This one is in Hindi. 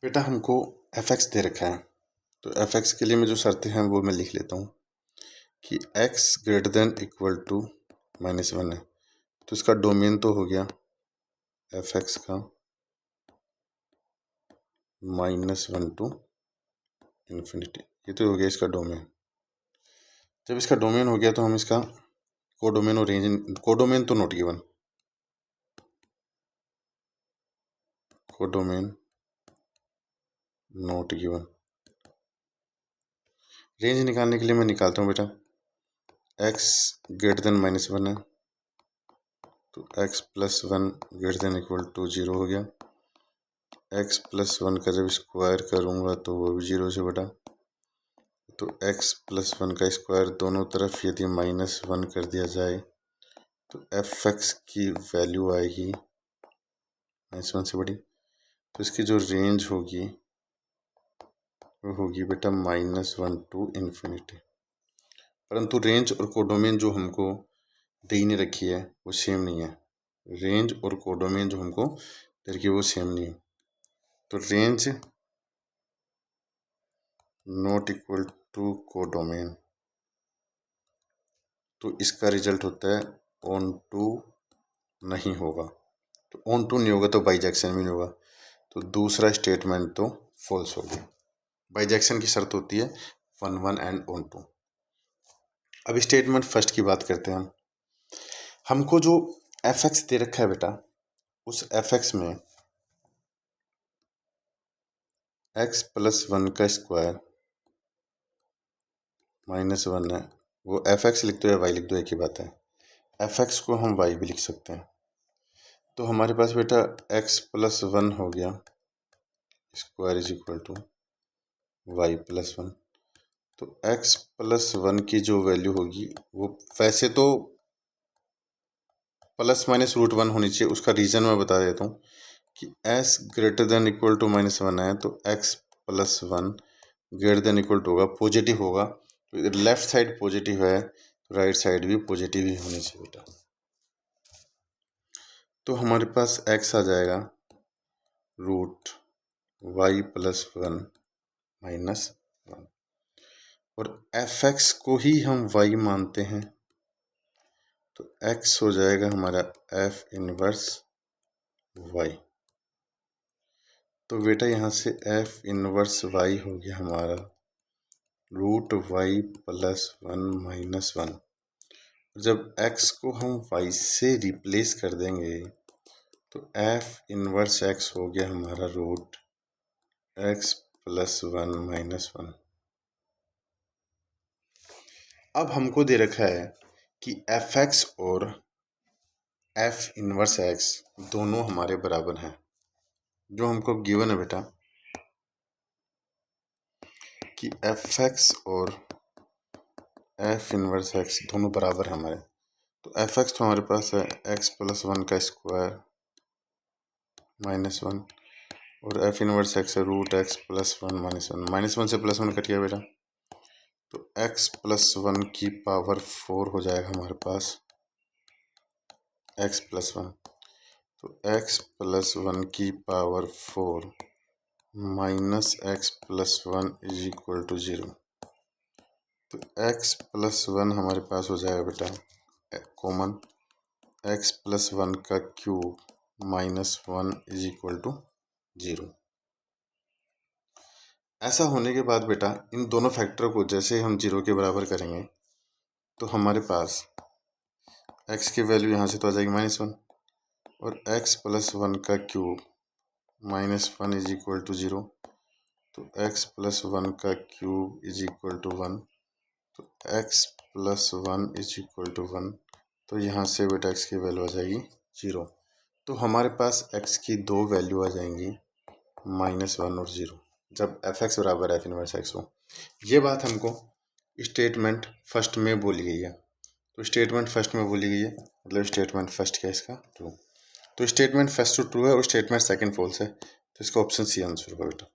बेटा हमको एफ एक्स दे रखा है, तो एफ एक्स के लिए मैं जो शर्तें हैं वो मैं लिख लेता हूँ कि x greater than equal to -1 है। तो इसका डोमेन तो हो गया एफ एक्स का -1 टू इन्फिनिटी, ये तो हो गया इसका डोमेन। जब इसका डोमेन हो गया तो हम इसका कोडोमेन और रेंज, कोडोमेन तो not given, codomain not given. Range निकालने के लिए मैं निकालता हूँ बेटा, x ग्रेटर देन -1 है तो x + 1 greater than equal to 0 हो गया। x + 1 का जब स्क्वायर करूँगा तो वो भी 0 से बटा, तो x + 1 का स्क्वायर दोनों तरफ यदि -1 कर दिया जाए तो एफ एक्स की वैल्यू आएगी -1 से बड़ी। तो इसकी जो रेंज होगी वो होगी बेटा -1 टू इन्फिनिटी। परंतु रेंज और कोडोमेन जो हमको दे ने रखी है वो सेम नहीं है। रेंज और कोडोमेन जो हमको दे रखी है वो सेम नहीं है। तो range not equal to codomain, तो इसका रिजल्ट होता है ऑन टू नहीं होगा। तो ऑन टू नहीं होगा तो बाइजेक्शन भी नहीं होगा, तो दूसरा स्टेटमेंट तो फॉल्स हो गया। बाइजेक्शन की शर्त होती है 1 1 एंड ऑन टू। अब स्टेटमेंट फर्स्ट की बात करते हैं हम। हमको जो एफ एक्स दे रखा है बेटा, उस एफ एक्स में x + 1 का स्क्वायर -1 है। वो एफ एक्स लिख दो या वाई लिख दो, एक ही बात है। एफ एक्स को हम वाई भी लिख सकते हैं। तो हमारे पास बेटा x + 1 हो गया square is equal to Y + 1। तो x + 1 की जो वैल्यू होगी वो वैसे तो ±√1 होनी चाहिए। उसका रीज़न मैं बता देता हूँ कि s greater than equal to -1 है तो x + 1 greater than equal to होगा, पॉजिटिव होगा। तो इधर लेफ्ट साइड पॉजिटिव है तो राइट साइड भी पॉजिटिव ही होनी चाहिए बेटा। तो हमारे पास x आ जाएगा √y + 1 - 1 और एफ एक्स को ही हम y मानते हैं, तो x हो जाएगा हमारा f इनवर्स y। तो बेटा यहाँ से f इनवर्स y हो गया हमारा √y + 1 - 1। जब x को हम y से रिप्लेस कर देंगे तो f इनवर्स x हो गया हमारा √x + 1 - 1। अब हमको दे रखा है कि एफ एक्स और एफ इनवर्स एक्स दोनों हमारे बराबर हैं। जो हमको गिवन है बेटा कि एफ एक्स और एफ इनवर्स एक्स दोनों बराबर हैं हमारे। तो एफ एक्स तो हमारे पास है x + 1 का स्क्वायर -1 और एफ इनवर्स एक्स है √x + 1 - 1। -1 से +1 कट गया बेटा, तो x + 1 की पावर 4 हो जाएगा हमारे पास x + 1। तो x + 1 की power 4 -x + 1 is equal to 0। तो x + 1 हमारे पास हो जाएगा बेटा कॉमन, x + 1 का क्यूब -1 इज इक्वल टू 0। ऐसा होने के बाद बेटा इन दोनों फैक्टर को जैसे हम 0 के बराबर करेंगे तो हमारे पास x की वैल्यू यहाँ से तो आ जाएगी -1 और x + 1 का क्यूब -1 इज इक्वल टू 0। तो x + 1 का क्यूब इज इक्वल टू 1, तो x + 1 इज इक्वल टू 1। तो यहाँ से बेटा x की वैल्यू आ जाएगी 0। तो हमारे पास x की दो वैल्यू आ जाएंगी -1 और 0 जब एफ एक्स बराबर एफ इनवर्स एक्स हो। ये बात हमको स्टेटमेंट फर्स्ट में बोली गई है। तो स्टेटमेंट फर्स्ट में बोली गई है मतलब स्टेटमेंट फर्स्ट क्या है इसका ट्रू। तो स्टेटमेंट फर्स्ट ट्रू है और स्टेटमेंट सेकंड फॉल्स है, तो इसका ऑप्शन सी आंसर होगा बेटा।